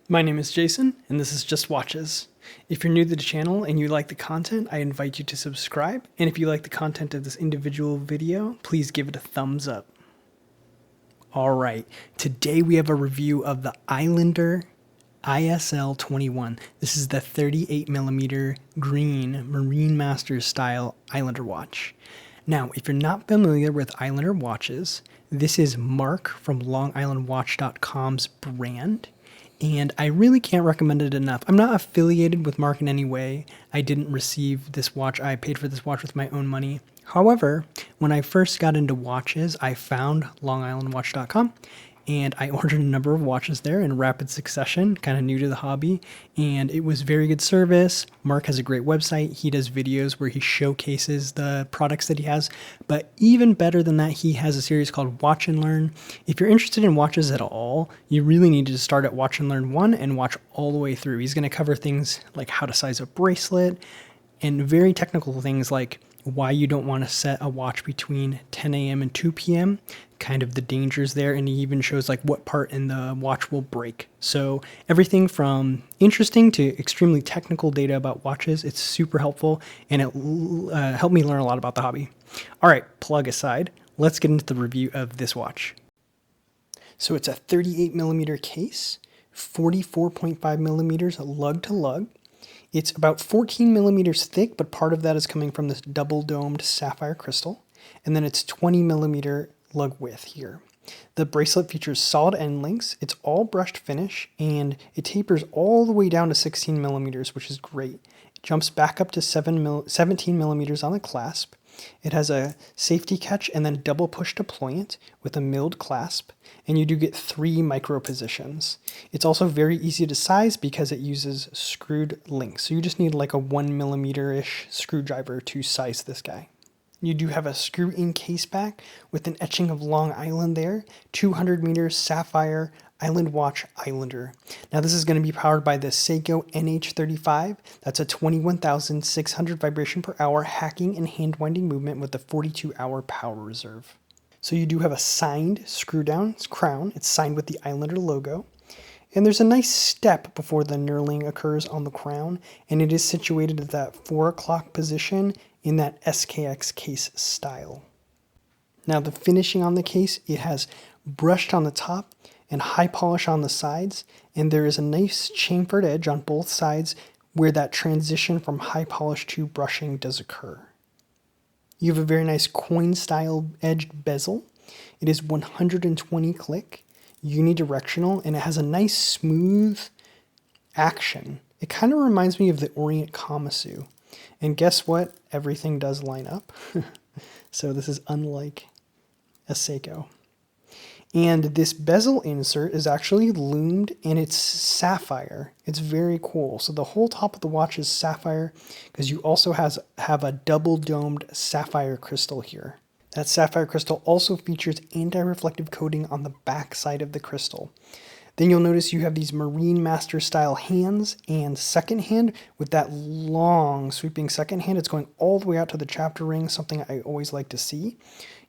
My name is Jason, and this is Just Watches. If you're new to the channel and you like the content, I invite you to subscribe. And if you like the content of this individual video, please give it a thumbs up. Alright, today we have a review of the Islander ISL-21. This is the 38mm green Marine Masters style Islander watch. Now, if you're not familiar with Islander watches, this is Marc from LongIslandWatch.com's brand. And I really can't recommend it enough. I'm not affiliated with Marc in any way. I didn't receive this watch. I paid for this watch with my own money. However, when I first got into watches, I found LongIslandWatch.com and I ordered a number of watches there in rapid succession, kind of new to the hobby, and it was very good service. Marc has a great website. He does videos where he showcases the products that he has, but even better than that, he has a series called Watch and Learn. If you're interested in watches at all, you really need to start at Watch and Learn 1 and watch all the way through. He's going to cover things like how to size a bracelet and very technical things like why you don't want to set a watch between 10 a.m. and 2 p.m., kind of the dangers there, and he even shows like what part in the watch will break. So everything from interesting to extremely technical data about watches. It's super helpful, and it helped me learn a lot about the hobby. All right, plug aside, let's get into the review of this watch. So it's a 38mm case, 44.5mm lug to lug. It's about 14 millimeters thick, but part of that is coming from this double domed sapphire crystal. And then it's 20 millimeter lug width here. The bracelet features solid end links. It's all brushed finish, and it tapers all the way down to 16 millimeters, which is great. It jumps back up to 17 millimeters on the clasp. It has a safety catch and then double push deployant with a milled clasp, and you do get 3 micro positions. It's also very easy to size because it uses screwed links, so you just need like a 1mm-ish screwdriver to size this guy. You do have a screw-in caseback with an etching of Long Island there, 200 meters sapphire Island Watch Islander. Now this is going to be powered by the Seiko NH35. That's a 21,600 vibration per hour hacking and hand winding movement with a 42-hour power reserve. So you do have a signed screw down crown. It's signed with the Islander logo. And there's a nice step before the knurling occurs on the crown, and it is situated at that 4 o'clock position in that SKX case style. Now the finishing on the case, it has brushed on the top and high polish on the sides, and there is a nice chamfered edge on both sides where that transition from high polish to brushing does occur. You have a very nice coin style edged bezel. It is 120 click, unidirectional, and it has a nice smooth action. It kind of reminds me of the Orient Kamasu. And guess what? Everything does line up. So this is unlike a Seiko. And this bezel insert is actually lumed, and it's sapphire. It's very cool. So the whole top of the watch is sapphire because you also have a double domed sapphire crystal here. That sapphire crystal also features anti-reflective coating on the back side of the crystal. Then you'll notice you have these Marine Master style hands and second hand with that long sweeping second hand. It's going all the way out to the chapter ring, something I always like to see.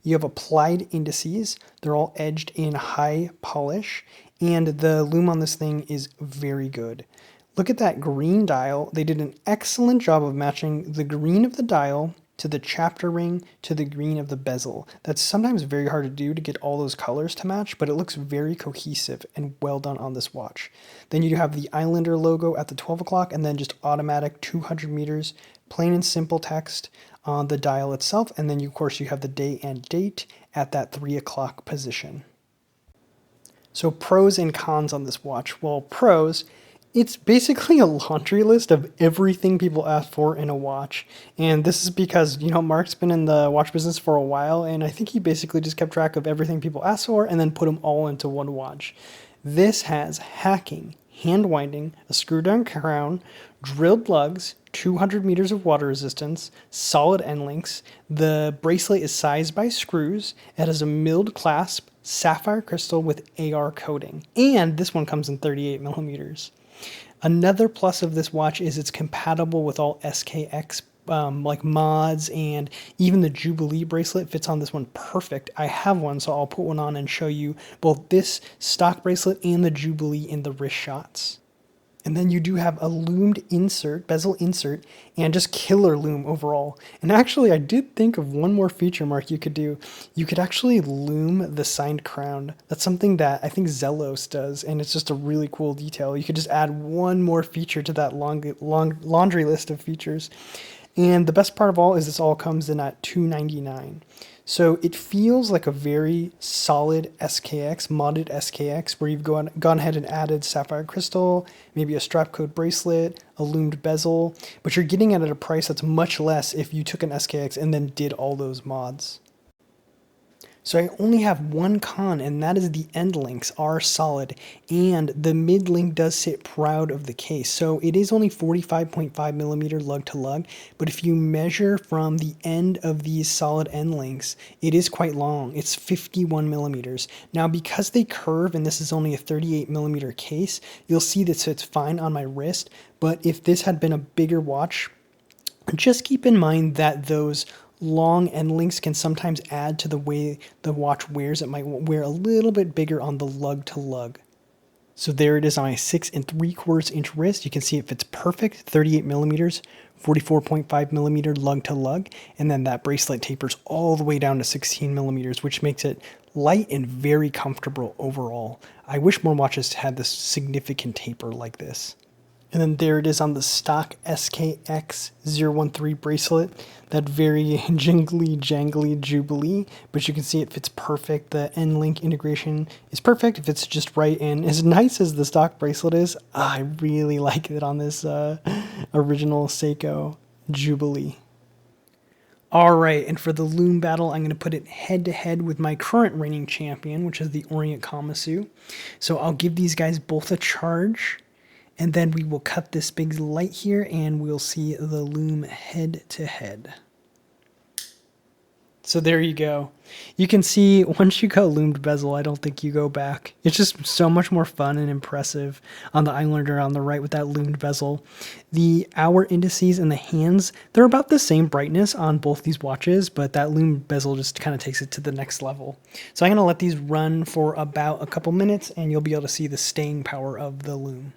You have applied indices. They're all edged in high polish, and the lume on this thing is very good. Look at that green dial. They did an excellent job of matching the green of the dial to the chapter ring to the green of the bezel. That's sometimes very hard to do to get all those colors to match, but it looks very cohesive and well done on this watch. Then you have the Islander logo at the 12 o'clock, and then just automatic 200 meters, plain and simple text on the dial itself, and then of course you have the day and date at that 3 o'clock position. So pros and cons on this watch. Well, pros, it's basically a laundry list of everything people ask for in a watch. And this is because, Marc's been in the watch business for a while, and I think he basically just kept track of everything people asked for and then put them all into one watch. This has hacking, hand winding, a screw down crown, drilled lugs, 200 meters of water resistance, solid end links. The bracelet is sized by screws. It has a milled clasp, sapphire crystal with AR coating. And this one comes in 38 millimeters. Another plus of this watch is it's compatible with all SKX like mods, and even the Jubilee bracelet fits on this one perfect. I have one, so I'll put one on and show you both this stock bracelet and the Jubilee in the Wristshots. And then you do have a loomed insert, bezel insert, and just killer loom overall. And actually, I did think of one more feature, Mark, you could do. You could actually loom the signed crown. That's something that I think Zelos does, and it's just a really cool detail. You could just add one more feature to that long laundry list of features. And the best part of all is this all comes in at $299. So it feels like a very solid SKX, modded SKX, where you've gone ahead and added sapphire crystal, maybe a strap code bracelet, a loomed bezel, but you're getting it at a price that's much less if you took an SKX and then did all those mods. So I only have one con, and that is the end links are solid, and the mid link does sit proud of the case. So it is only 45.5 millimeter lug to lug, but if you measure from the end of these solid end links, it is quite long. It's 51 millimeters. Now, because they curve, and this is only a 38 millimeter case, you'll see that sits fine on my wrist, but if this had been a bigger watch, just keep in mind that those long end links can sometimes add to the way the watch wears. It might wear a little bit bigger on the lug to lug. So there it is on my 6 3/4 inch wrist. You can see it fits perfect, 38 millimeters, 44.5 millimeter lug to lug. And then that bracelet tapers all the way down to 16 millimeters, which makes it light and very comfortable overall. I wish more watches had this significant taper like this. And then there it is on the stock SKX 013 bracelet, that very jingly jangly Jubilee, but you can see it fits perfect. The end link integration is perfect. It fits just right, and as nice as the stock bracelet is, I really like it on this original Seiko Jubilee. All right, and for the loom battle, I'm going to put it head to head with my current reigning champion, which is the Orient Kamasu. So I'll give these guys both a charge, and then we will cut this big light here, and we'll see the loom head to head. So there you go. You can see once you go loomed bezel, I don't think you go back. It's just so much more fun and impressive on the Islander on the right with that loomed bezel. The hour indices and the hands, they're about the same brightness on both these watches, but that loomed bezel just kind of takes it to the next level. So I'm going to let these run for about a couple minutes, and you'll be able to see the staying power of the loom.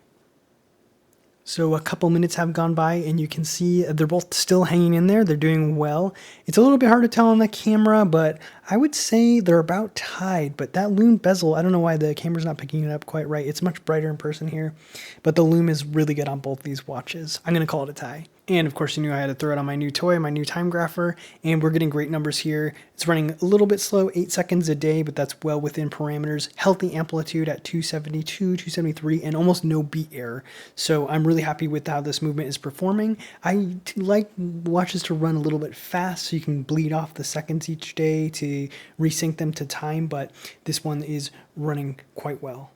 So a couple minutes have gone by, and you can see they're both still hanging in there. They're doing well. It's a little bit hard to tell on the camera, but I would say they're about tied. But that loom bezel, I don't know why the camera's not picking it up quite right. It's much brighter in person here, but the loom is really good on both these watches. I'm going to call it a tie. And of course, you knew I had to throw it on my new toy, my new Timegrapher, and we're getting great numbers here. It's running a little bit slow, 8 seconds a day, but that's well within parameters. Healthy amplitude at 272, 273, and almost no beat error. So I'm really happy with how this movement is performing. I like watches to run a little bit fast so you can bleed off the seconds each day to resync them to time, but this one is running quite well.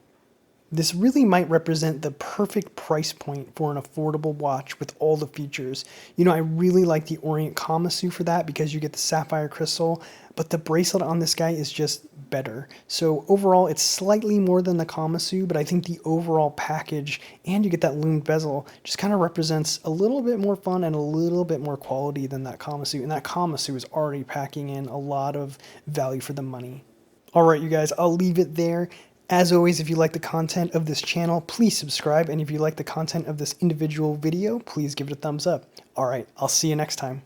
This really might represent the perfect price point for an affordable watch with all the features. You know, I really like the Orient Kamasu for that because you get the sapphire crystal, but the bracelet on this guy is just better. So overall, it's slightly more than the Kamasu, but I think the overall package, and you get that loomed bezel, just kind of represents a little bit more fun and a little bit more quality than that Kamasu. And that Kamasu is already packing in a lot of value for the money. All right, you guys, I'll leave it there. As always, if you like the content of this channel, please subscribe. And if you like the content of this individual video, please give it a thumbs up. All right, I'll see you next time.